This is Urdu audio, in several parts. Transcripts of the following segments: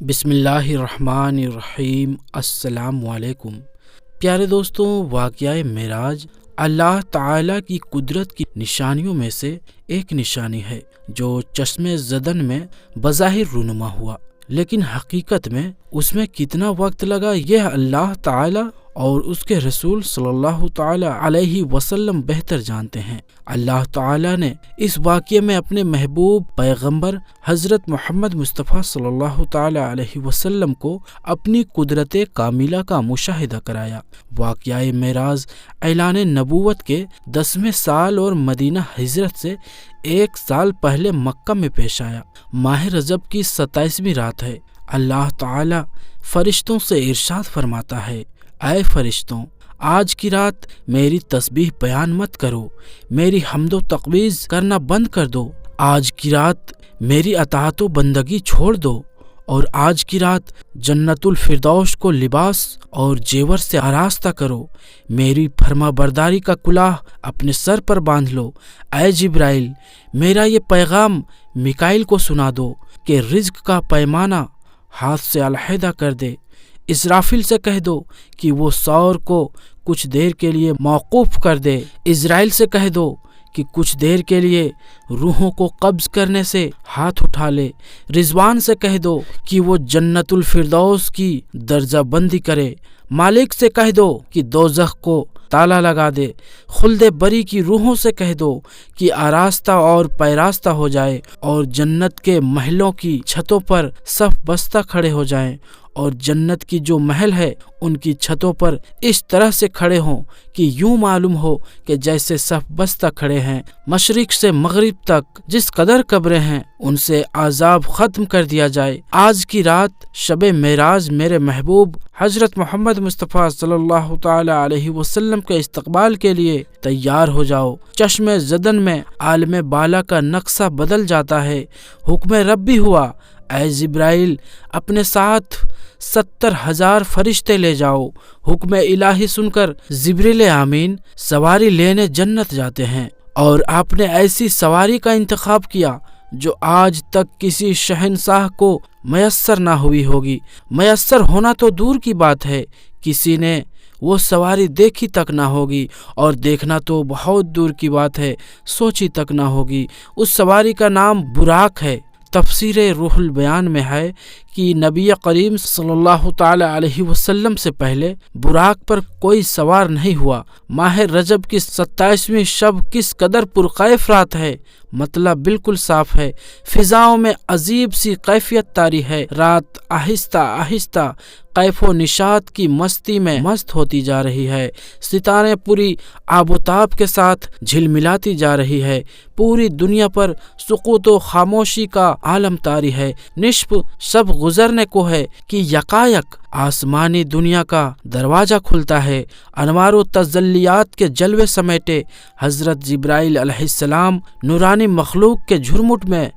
بسم اللہ الرحمن الرحیم۔ السلام علیکم پیارے دوستوں، واقعہ معراج اللہ تعالیٰ کی قدرت کی نشانیوں میں سے ایک نشانی ہے جو چشم زدن میں بظاہر رونما ہوا، لیکن حقیقت میں اس میں کتنا وقت لگا یہ اللہ تعالیٰ اور اس کے رسول صلی اللہ تعالیٰ علیہ وسلم بہتر جانتے ہیں۔ اللہ تعالیٰ نے اس واقعے میں اپنے محبوب پیغمبر حضرت محمد مصطفیٰ صلی اللہ تعالیٰ علیہ وسلم کو اپنی قدرت کاملہ کا مشاہدہ کرایا۔ واقعہ معراج اعلان نبوت کے 10ویں سال اور مدینہ ہجرت سے 1 سال پہلے مکہ میں پیش آیا۔ ماہ رجب کی 27ویں رات ہے۔ اللہ تعالیٰ فرشتوں سے ارشاد فرماتا ہے، اے فرشتوں، آج کی رات میری تسبیح بیان مت کرو، میری حمد و تقویض کرنا بند کر دو۔ آج کی رات میری اطاعت و بندگی چھوڑ دو، اور آج کی رات جنت الفردوس کو لباس اور زیور سے آراستہ کرو۔ میری فرما برداری کا کلاه اپنے سر پر باندھ لو۔ اے جبرائیل، میرا یہ پیغام میکائیل کو سنا دو کہ رزق کا پیمانہ ہاتھ سے علیحدہ کر دے۔ اسرافیل سے کہہ دو کہ وہ سور کو کچھ دیر کے لیے موقوف کر دے۔ اسرائیل سے کہہ دو کہ کچھ دیر کے لیے روحوں کو قبض کرنے سے ہاتھ اٹھا لے۔ رضوان سے کہہ دو کہ وہ جنت الفردوس کی درجہ بندی کرے۔ مالک سے کہہ دو کہ دوزخ کو تالا لگا دے۔ خلد بری کی روحوں سے کہہ دو کہ آراستہ اور پیراستہ ہو جائے، اور جنت کے محلوں کی چھتوں پر صف بستہ کھڑے ہو جائیں، اور جنت کی جو محل ہے ان کی چھتوں پر اس طرح سے کھڑے ہوں کہ یوں معلوم ہو کہ جیسے صف بستہ کھڑے ہیں۔ مشرق سے مغرب تک جس قدر قبریں ہیں ان سے عذاب ختم کر دیا جائے۔ آج کی رات شب معراج میرے محبوب حضرت محمد مصطفیٰ صلی اللہ تعالی علیہ وسلم کے استقبال کے لیے تیار ہو جاؤ۔ چشم زدن میں عالم بالا کا نقشہ بدل جاتا ہے۔ حکم ربی ہوا، اے جبرائیل، اپنے ساتھ 70,000 فرشتے لے جاؤ۔ حکم الہی سن کر جبریل امین سواری لینے جنت جاتے ہیں، اور آپ نے ایسی سواری کا انتخاب کیا جو آج تک کسی شہنشاہ کو میسر نہ ہوئی ہوگی۔ میسر ہونا تو دور کی بات ہے، کسی نے وہ سواری دیکھی تک نہ ہوگی، اور دیکھنا تو بہت دور کی بات ہے، سوچی تک نہ ہوگی۔ اس سواری کا نام براق ہے۔ تفسیر روح البیان میں ہے کہ نبی کریم صلی اللہ تعالی علیہ وسلم سے پہلے براق پر کوئی سوار نہیں ہوا۔ ماہ رجب کی 27ویں شب کس قدر پرکیف رات ہے، مطلب بالکل صاف ہے۔ فضاؤں میں عجیب سی کیفیت طاری ہے۔ رات آہستہ آہستہ کیف و نشاط کی مستی میں مست ہوتی جا رہی ہے۔ ستارے پوری آب و تاب کے ساتھ جھلملاتی جا رہی ہے۔ پوری دنیا پر سکوت و خاموشی کا عالم طاری ہے۔ نصف شب گزرنے کو ہے کہ یکایک آسمانی دنیا کا دروازہ کھلتا ہے۔ انوار و تجلیات کے جلوے سمیٹے حضرت جبرائیل علیہ السلام نورانی مخلوق کے جھرمٹ میں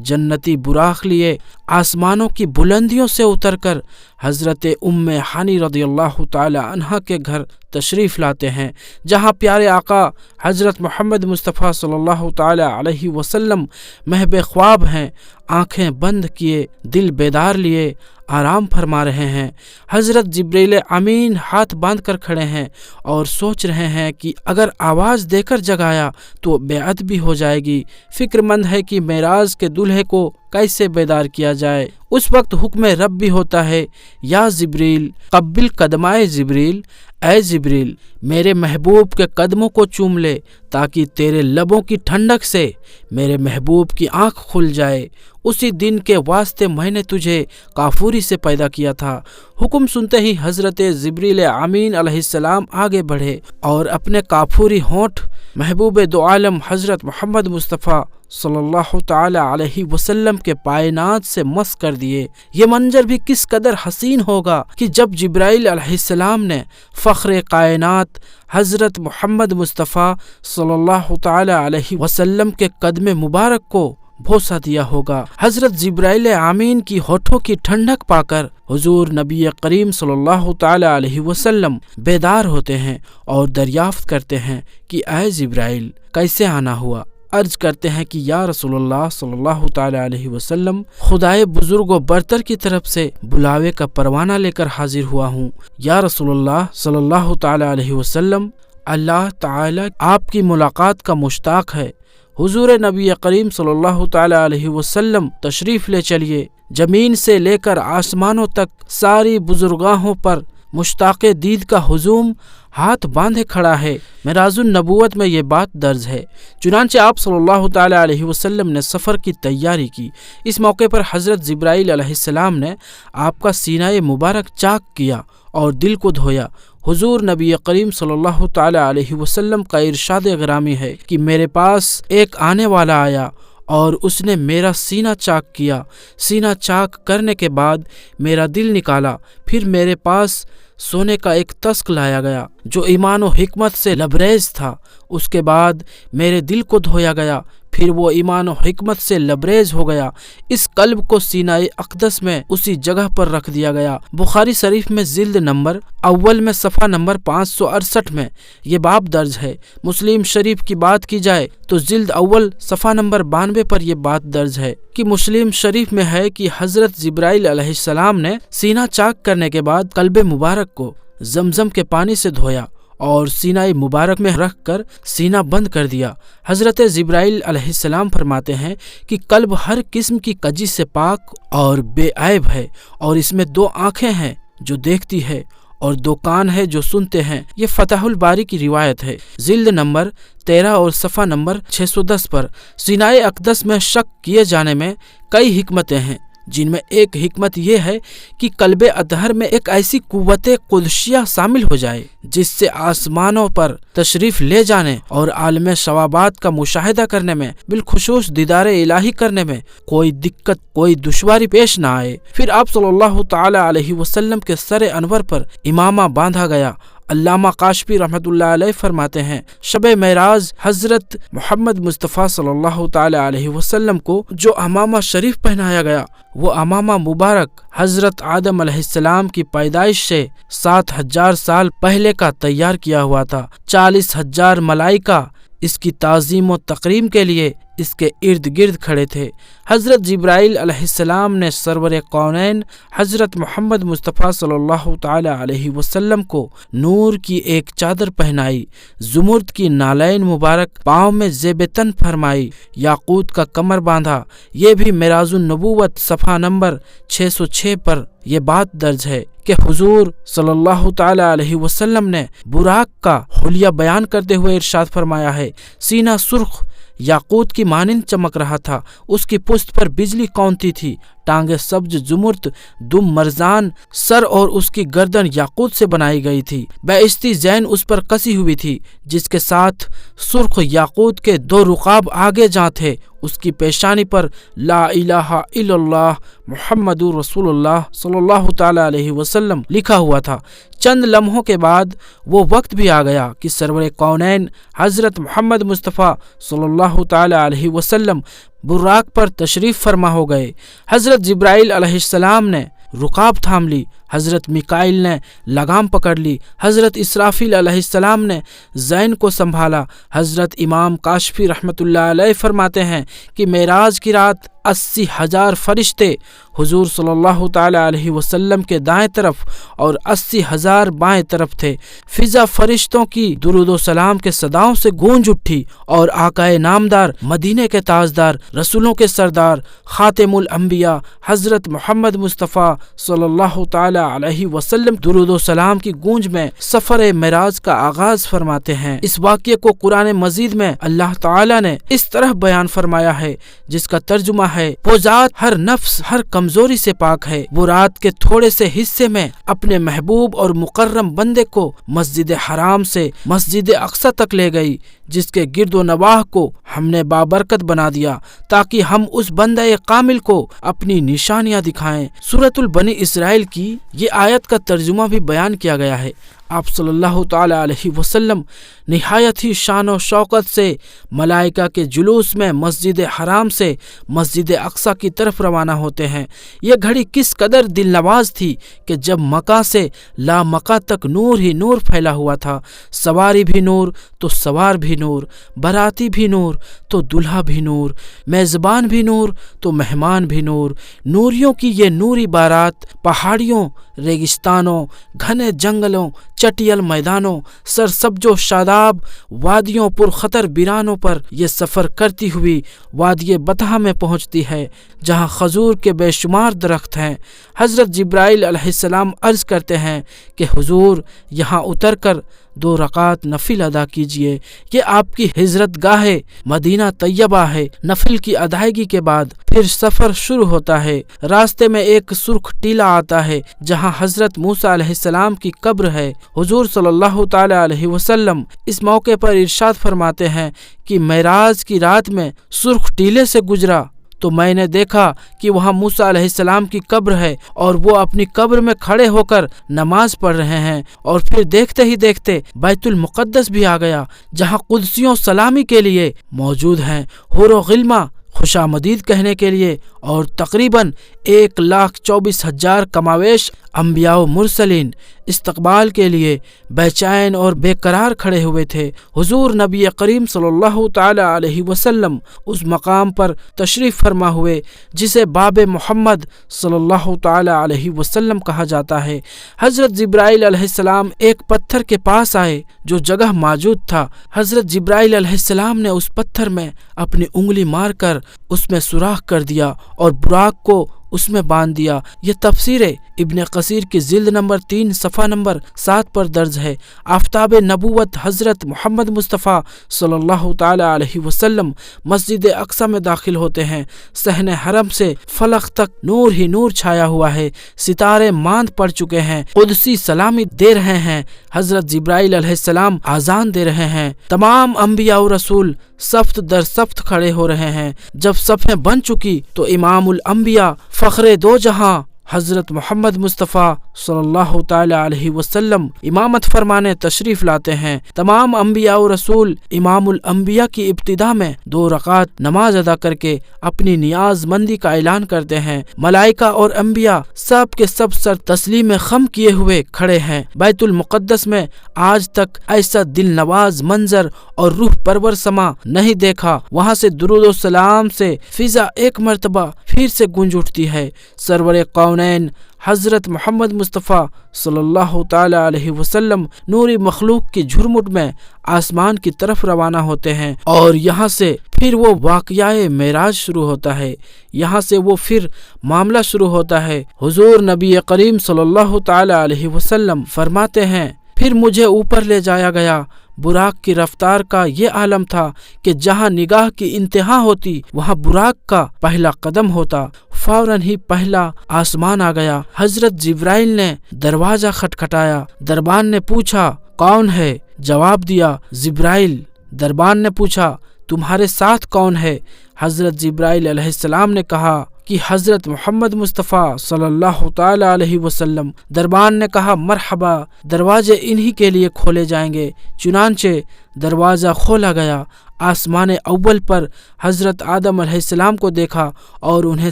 جنتی براق لیے آسمانوں کی بلندیوں سے اتر کر حضرت ام ہانی رضی اللہ تعالی عنہا کے گھر تشریف لاتے ہیں، جہاں پیارے آقا حضرت محمد مصطفیٰ صلی اللہ تعالی علیہ وسلم محب خواب ہیں، آنکھیں بند کیے، دل بیدار لیے آرام فرما رہے ہیں۔ حضرت جبریل امین ہاتھ باندھ کر کھڑے ہیں اور سوچ رہے ہیں کہ اگر آواز دے کر جگایا تو بیعت بھی ہو جائے گی۔ فکر مند ہے کہ معراج کے دولہے کو کیسے بیدار کیا جائے۔ اس وقت حکم رب بھی ہوتا ہے، یا جبریل قبل قدمائے جبریل، اے جبریل میرے محبوب کے قدموں کو چوم لے تاکہ تیرے لبوں کی ٹھنڈک سے میرے محبوب کی آنکھ کھل جائے۔ اسی دن کے واسطے میں نے تجھے کافوری سے پیدا کیا تھا۔ حکم سنتے ہی حضرت جبریل امین علیہ السلام آگے بڑھے اور اپنے کافوری ہونٹ محبوب دو عالم حضرت محمد مصطفیٰ صلی اللہ تعالی علیہ وسلم کے پائنات سے مس کر دیے۔ یہ منظر بھی کس قدر حسین ہوگا کہ جب جبرائیل علیہ السلام نے فخر کائنات حضرت محمد مصطفیٰ صلی اللہ تعالی علیہ وسلم کے قدم مبارک کو بوسہ دیا ہوگا۔ حضرت جبرائیل امین کی ہونٹوں کی ٹھنڈک پا کر حضور نبی کریم صلی اللہ تعالی علیہ وسلم بیدار ہوتے ہیں اور دریافت کرتے ہیں کہ اے جبرائیل کیسے آنا ہوا۔ عرض کرتے ہیں کہ یا رسول اللہ صلی اللہ تعالی علیہ وسلم، خدائے بزرگ و برتر کی طرف سے بلاوے کا پروانہ لے کر حاضر ہوا ہوں۔ یا رسول اللہ صلی اللہ تعالی علیہ وسلم، اللہ تعالی آپ کی ملاقات کا مشتاق ہے۔ حضور نبی کریم صلی اللہ تعالی علیہ وسلم تشریف لے چلیے۔ زمین سے لے کر آسمانوں تک ساری بزرگاہوں پر مشتاق دید کا ہجوم ہاتھ باندھے کھڑا ہے۔ معراج النبوت میں یہ بات درج ہے۔ چنانچہ آپ صلی اللہ تعالی علیہ وسلم نے سفر کی تیاری کی۔ اس موقع پر حضرت جبرائیل علیہ السلام نے آپ کا سینہ مبارک چاک کیا اور دل کو دھویا۔ حضور نبی کریم صلی اللہ تعالی علیہ وسلم کا ارشاد گرامی ہے کہ میرے پاس ایک آنے والا آیا اور اس نے میرا سینہ چاک کیا۔ سینہ چاک کرنے کے بعد میرا دل نکالا، پھر میرے پاس سونے کا ایک تسک لایا گیا جو ایمان و حکمت سے لبریز تھا۔ اس کے بعد میرے دل کو دھویا گیا، پھر وہ ایمان و حکمت سے لبریز ہو گیا۔ اس قلب کو سینہ اقدس میں اسی جگہ پر رکھ دیا گیا۔ بخاری شریف میں جلد نمبر اول میں صفحہ نمبر 568 میں یہ باب درج ہے۔ مسلم شریف کی بات کی جائے تو جلد اول صفحہ نمبر 92 پر یہ بات درج ہے کہ مسلم شریف میں ہے کہ حضرت جبرائیل علیہ السلام نے سینہ چاک کرنے کے بعد قلب مبارک کو زمزم کے پانی سے دھویا اور سینہ مبارک میں رکھ کر سینہ بند کر دیا۔ حضرت جبرائیل علیہ السلام فرماتے ہیں کہ قلب ہر قسم کی کجی سے پاک اور بے عیب ہے، اور اس میں 2 آنکھیں ہیں جو دیکھتی ہے اور 2 کان ہے جو سنتے ہیں۔ یہ فتح الباری کی روایت ہے، جلد نمبر 13 اور صفحہ نمبر 610 پر۔ سینہ اقدس میں شک کیے جانے میں کئی حکمتیں ہیں، جن میں ایک حکمت یہ ہے کہ قلب اطہر میں ایک ایسی قوت قدسیہ شامل ہو جائے جس سے آسمانوں پر تشریف لے جانے اور عالم ثوابات کا مشاہدہ کرنے میں، بالخصوص دیدار الہی کرنے میں کوئی دقت، کوئی دشواری پیش نہ آئے۔ پھر آپ صلی اللہ تعالی علیہ وسلم کے سر انور پر امامہ باندھا گیا۔ علامہ کاشفی رحمۃ اللہ علیہ فرماتے ہیں، شب معراج حضرت محمد مصطفیٰ صلی اللہ تعالی علیہ وسلم کو جو امامہ شریف پہنایا گیا، وہ امامہ مبارک حضرت آدم علیہ السلام کی پیدائش سے 7000 سال پہلے کا تیار کیا ہوا تھا۔ 40,000 ملائکہ اس کی تعظیم و تکریم کے لیے اس کے ارد گرد کھڑے تھے۔ حضرت جبرائیل علیہ السلام نے سرور کونین حضرت محمد مصطفیٰ صلی اللہ تعالی علیہ وسلم کو نور کی ایک چادر پہنائی، زمرد کی نالین مبارک پاؤں میں زیب تن فرمائی، یاقوت کا کمر باندھا۔ یہ بھی معراج النبوت صفحہ نمبر 606 پر یہ بات درج ہے کہ حضور صلی اللہ تعالی علیہ وسلم نے براق کا حلیہ بیان کرتے ہوئے ارشاد فرمایا ہے، سینہ سرخ یاقوت کی مانند چمک رہا تھا، اس کی پشت پر بجلی کونتی تھی، ٹانگیں سبز زمرد، دم مرجان، سر اور اس کی گردن یاقوت سے بنائی گئی تھی، بیشتی زین اس پر کسی ہوئی تھی، جس کے ساتھ سرخ یاقوت کے 2 رقاب آگے جاں تھے۔ اس کی پیشانی پر لا الہ الا اللہ محمد رسول اللہ صلی اللہ تعالی علیہ وسلم لکھا ہوا تھا۔ چند لمحوں کے بعد وہ وقت بھی آ گیا کہ سرور کونین حضرت محمد مصطفیٰ صلی اللہ تعالی علیہ وسلم براق پر تشریف فرما ہو گئے۔ حضرت جبرائیل علیہ السلام نے رکاب تھام لی، حضرت میکائیل نے لگام پکڑ لی، حضرت اسرافیل علیہ السلام نے زین کو سنبھالا۔ حضرت امام کاشفی رحمۃ اللہ علیہ فرماتے ہیں کہ معراج کی رات 80,000 فرشتے حضور صلی اللہ تعالی علیہ وسلم کے دائیں طرف اور 80,000 بائیں طرف تھے۔ فضا فرشتوں کی درود و سلام کے صداؤں سے گونج اٹھی اور آقائے نامدار، مدینے کے تاجدار، رسولوں کے سردار، خاتم الانبیاء حضرت محمد مصطفیٰ صلی اللہ تعالی علیہ وسلم درود و سلام کی گونج میں سفر معراج کا آغاز فرماتے ہیں۔ اس واقعے کو قرآن مجید میں اللہ تعالی نے اس طرح بیان فرمایا ہے جس کا ترجمہ ہے، وہ ذات ہر نفس، ہر کمزوری سے پاک ہے۔ وہ رات کے تھوڑے سے حصے میں اپنے محبوب اور مکرم بندے کو مسجد حرام سے مسجد اقصی تک لے گئی، جس کے گرد و نواح کو ہم نے بابرکت بنا دیا تاکہ ہم اس بندہ کامل کو اپنی نشانیاں دکھائیں۔ سورۃ البنی اسرائیل کی یہ آیت کا ترجمہ بھی بیان کیا گیا ہے۔ آپ صلی اللہ تعالی علیہ وسلم نہایت ہی شان و شوکت سے ملائکہ کے جلوس میں مسجد حرام سے مسجد اقصی کی طرف روانہ ہوتے ہیں۔ یہ گھڑی کس قدر دل نواز تھی کہ جب مکہ سے لا مکہ تک نور ہی نور پھیلا ہوا تھا، سواری بھی نور تو سوار بھی نور، باراتی بھی نور تو دلہا بھی نور، میزبان بھی نور تو مہمان بھی نور۔ نوریوں کی یہ نوری بارات پہاڑیوں، ریگستانوں، گھنے جنگلوں، چٹیل میدانوں، سرسبز و شاداب وادیوں، پرخطر بیرانوں پر یہ سفر کرتی ہوئی وادی بطحہ میں پہنچتی ہے، جہاں خجور کے بے شمار درخت ہیں۔ حضرت جبرائیل علیہ السلام عرض کرتے ہیں کہ حضور یہاں اتر کر 2 رکعت نفل ادا کیجئے، یہ آپ کی ہجرت گاہ مدینہ طیبہ ہے۔ نفل کی ادائیگی کے بعد پھر سفر شروع ہوتا ہے۔ راستے میں ایک سرخ ٹیلہ آتا ہے جہاں حضرت موسیٰ علیہ السلام کی قبر ہے۔ حضور صلی اللہ تعالی علیہ وسلم اس موقع پر ارشاد فرماتے ہیں کہ معراج کی رات میں سرخ ٹیلے سے گزرا تو میں نے دیکھا کہ وہاں موسیٰ علیہ السلام کی قبر ہے اور وہ اپنی قبر میں کھڑے ہو کر نماز پڑھ رہے ہیں، اور پھر دیکھتے ہی دیکھتے بیت المقدس بھی آ گیا جہاں قدسیوں سلامی کے لیے موجود ہیں، حور و غلمہ خوش آمدید کہنے کے لیے، اور تقریباً 1,24,000 کماویش انبیاء و مرسلین استقبال کے لیے بے چین اور بے قرار کھڑے ہوئے تھے۔ حضور نبی کریم صلی اللہ تعالی علیہ وسلم اس مقام پر تشریف فرما ہوئے جسے باب محمد صلی اللہ تعالی علیہ وسلم کہا جاتا ہے۔ حضرت جبرائیل علیہ السلام ایک پتھر کے پاس آئے جو جگہ موجود تھا۔ حضرت جبرائیل علیہ السلام نے اس پتھر میں اپنی انگلی مار کر اس میں سوراخ کر دیا اور براق کو اس میں باندھ دیا۔ یہ تفسیر ابن کثیر کی جلد نمبر 3 صفحہ نمبر 7 پر درج ہے۔ آفتاب نبوت حضرت محمد مصطفیٰ صلی اللہ تعالی علیہ وسلم مسجد اقصی میں داخل ہوتے ہیں۔ صحن حرم سے فلق تک نور ہی نور چھایا ہوا ہے، ستارے ماند پڑ چکے ہیں، قدسی سلامی دے رہے ہیں، حضرت جبرائیل علیہ السلام آذان دے رہے ہیں، تمام انبیاء و رسول صف در صف کھڑے ہو رہے ہیں۔ جب صفیں بن چکی تو امام الانبیاء فخر دو جہاں حضرت محمد مصطفیٰ صلی اللہ تعالی علیہ وسلم امامت فرمانے تشریف لاتے ہیں۔ تمام انبیاء و رسول امام الانبیاء کی ابتدا میں 2 رکعت نماز ادا کر کے اپنی نیاز مندی کا اعلان کرتے ہیں۔ ملائکہ اور انبیاء سب کے سب سر تسلیم خم کیے ہوئے کھڑے ہیں۔ بیت المقدس میں آج تک ایسا دل نواز منظر اور روح پرور سما نہیں دیکھا۔ وہاں سے درود و سلام سے فضا ایک مرتبہ پھر سے گونج اٹھتی ہے۔ سرور کونین حضرت محمد مصطفیٰ صلی اللہ تعالی علیہ وسلم نوری مخلوق کی جھرمٹ میں آسمان کی طرف روانہ ہوتے ہیں، اور یہاں سے پھر وہ واقعہ معراج شروع ہوتا ہے۔ یہاں سے وہ پھر معاملہ شروع ہوتا ہے۔ حضور نبی کریم صلی اللہ تعالی علیہ وسلم فرماتے ہیں، پھر مجھے اوپر لے جایا گیا۔ براق کی رفتار کا یہ عالم تھا کہ جہاں نگاہ کی انتہا ہوتی وہاں براق کا پہلا قدم ہوتا۔ فوراً ہی پہلا آسمان آ گیا۔ حضرت جبرائیل نے دروازہ کھٹکھٹایا۔ دربان نے پوچھا کون ہے؟ جواب دیا جبرائیل۔ دربان نے پوچھا تمہارے ساتھ کون ہے؟ حضرت جبرائیل علیہ السلام نے کہا کہ حضرت محمد مصطفیٰ صلی اللہ تعالی علیہ وسلم۔ دربان نے کہا مرحبا، دروازے انہی کے لیے کھولے جائیں گے۔ چنانچہ دروازہ کھولا گیا۔ آسمان اول پر حضرت آدم علیہ السلام کو دیکھا اور انہیں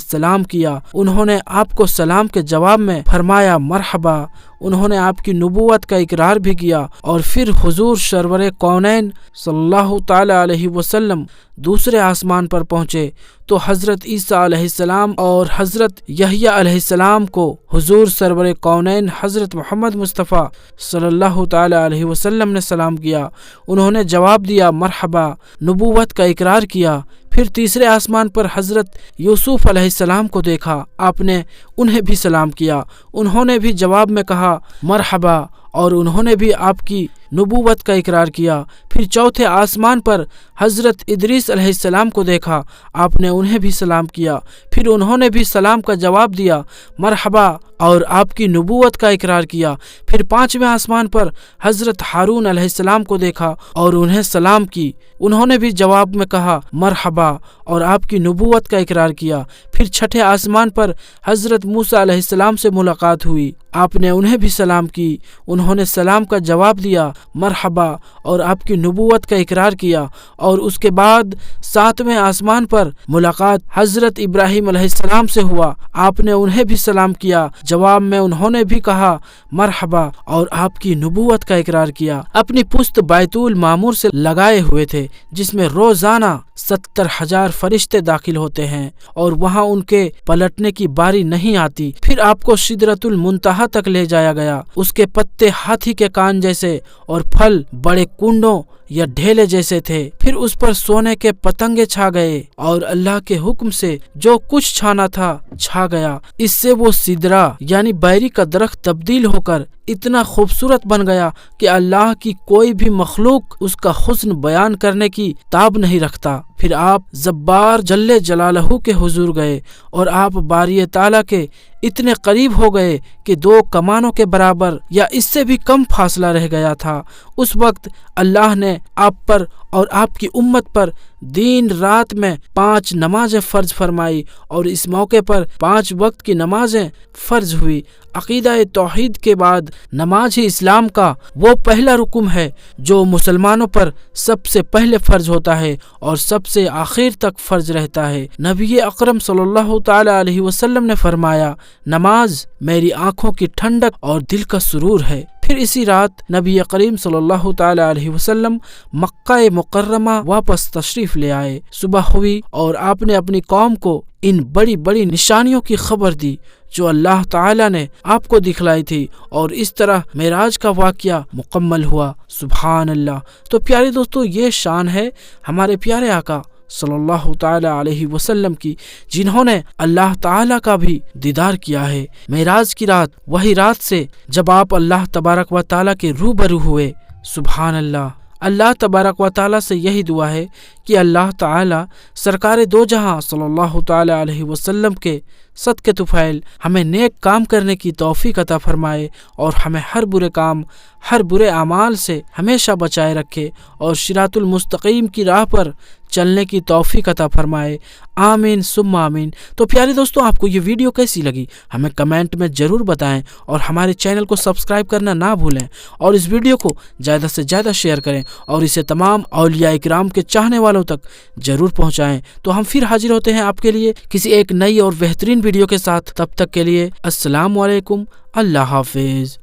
سلام کیا۔ انہوں نے آپ کو سلام کے جواب میں فرمایا مرحبا۔ انہوں نے آپ کی نبوت کا اقرار بھی کیا، اور پھر حضور سرور کونین صلی اللہ تعالی علیہ وسلم دوسرے آسمان پر پہنچے تو حضرت عیسیٰ علیہ السلام اور حضرت یحییٰ علیہ السلام کو حضور سرور کونین حضرت محمد مصطفیٰ صلی اللہ تعالی علیہ وسلم نے سلام کیا۔ انہوں نے جواب دیا مرحبا، نبوت کا اقرار کیا۔ پھر تیسرے آسمان پر حضرت یوسف علیہ السلام کو دیکھا، آپ نے انہیں بھی سلام کیا۔ انہوں نے بھی جواب میں کہا مرحبا، اور انہوں نے بھی آپ کی نبوت کا اقرار کیا۔ پھر چوتھے آسمان پر حضرت ادریس علیہ السلام کو دیکھا، آپ نے انہیں بھی سلام کیا۔ پھر انہوں نے بھی سلام کا جواب دیا مرحبا، اور آپ کی نبوت کا اقرار کیا۔ پھر پانچویں آسمان پر حضرت ہارون علیہ السلام کو دیکھا اور انہیں سلام کی۔ انہوں نے بھی جواب میں کہا مرحبا، اور آپ کی نبوت کا اقرار کیا۔ پھر چھٹے آسمان پر حضرت موسیٰ علیہ السلام سے ملاقات ہوئی، آپ نے انہیں بھی سلام کی، انہوں نے سلام کا جواب دیا، مرحبا، اور آپ کی نبوت کا اقرار کیا۔ اور اس کے بعد 7ویں آسمان پر ملاقات حضرت ابراہیم علیہ السلام سے ہوا، آپ نے انہیں بھی سلام کیا، جواب میں انہوں نے بھی کہا مرحبا اور آپ کی نبوت کا اقرار کیا۔ اپنی پشت بیت المعمور سے لگائے ہوئے تھے، جس میں روزانہ 70,000 فرشتے داخل ہوتے ہیں اور وہاں ان کے پلٹنے کی باری نہیں آتی۔ پھر آپ کو سدرۃ المنتہا تک لے جایا گیا، اس کے پتے ہاتھی کے کان جیسے اور پھل بڑے کنڈوں یا ڈھیلے جیسے تھے۔ پھر اس پر سونے کے پتنگے چھا گئے اور اللہ کے حکم سے جو کچھ چھانا تھا چھا گیا۔ اس سے وہ سدرہ یعنی بیری کا درخت تبدیل ہو کر اتنا خوبصورت بن گیا کہ اللہ کی کوئی بھی مخلوق اس کا حسن بیان کرنے کی تاب نہیں رکھتا۔ پھر آپ جبار جل جلالہ کے حضور گئے اور آپ باری تعالیٰ کے اتنے قریب ہو گئے کہ 2 کمانوں کے برابر یا اس سے بھی کم فاصلہ رہ گیا تھا۔ اس وقت اللہ نے آپ پر اور آپ کی امت پر دن رات میں 5 نمازیں فرض فرمائی اور اس موقع پر 5 وقت کی نمازیں فرض ہوئی۔ عقیدہ توحید کے بعد نماز ہی اسلام کا وہ پہلا رکن ہے جو مسلمانوں پر سب سے پہلے فرض ہوتا ہے اور سب سے آخر تک فرض رہتا ہے۔ نبی اکرم صلی اللہ تعالی علیہ وسلم نے فرمایا، نماز میری آنکھوں کی ٹھنڈک اور دل کا سرور ہے۔ پھر اسی رات نبی کریم صلی اللہ تعالی علیہ وسلم مکہ مکرمہ واپس تشریف لے آئے۔ صبح ہوئی اور آپ نے اپنی قوم کو ان بڑی بڑی نشانیوں کی خبر دی جو اللہ تعالی نے آپ کو دکھلائی تھی، اور اس طرح معراج کا واقعہ مکمل ہوا۔ سبحان اللہ۔ تو پیارے دوستو، یہ شان ہے ہمارے پیارے آقا صلی اللہ تعالی علیہ وسلم کی، جنہوں نے اللہ تعالی کا بھی دیدار کیا ہے۔ معراج کی رات وہی رات سے جب آپ اللہ تبارک و تعالی کے روبرو ہوئے۔ سبحان اللہ۔ اللہ تبارک و تعالی سے یہی دعا ہے کہ اللہ تعالی سرکار دو جہاں صلی اللہ تعالی علیہ وسلم کے صدقے طفیل ہمیں نیک کام کرنے کی توفیق عطا فرمائے اور ہمیں ہر برے کام، ہر برے اعمال سے ہمیشہ بچائے رکھے اور صراط المستقیم کی راہ پر چلنے کی توفیق عطا فرمائے۔ آمین ثم آمین۔ تو پیارے دوستوں، آپ کو یہ ویڈیو کیسی لگی ہمیں کمنٹ میں ضرور بتائیں اور ہمارے چینل کو سبسکرائب کرنا نہ بھولیں، اور اس ویڈیو کو زیادہ سے زیادہ شیئر کریں اور اسے تمام اولیاء اکرام کے چاہنے والوں تک ضرور پہنچائیں۔ تو ہم پھر حاضر ہوتے ہیں آپ کے لیے کسی ایک نئی اور بہترین ویڈیو کے ساتھ۔ تب تک کے لیے السلام علیکم، اللہ حافظ۔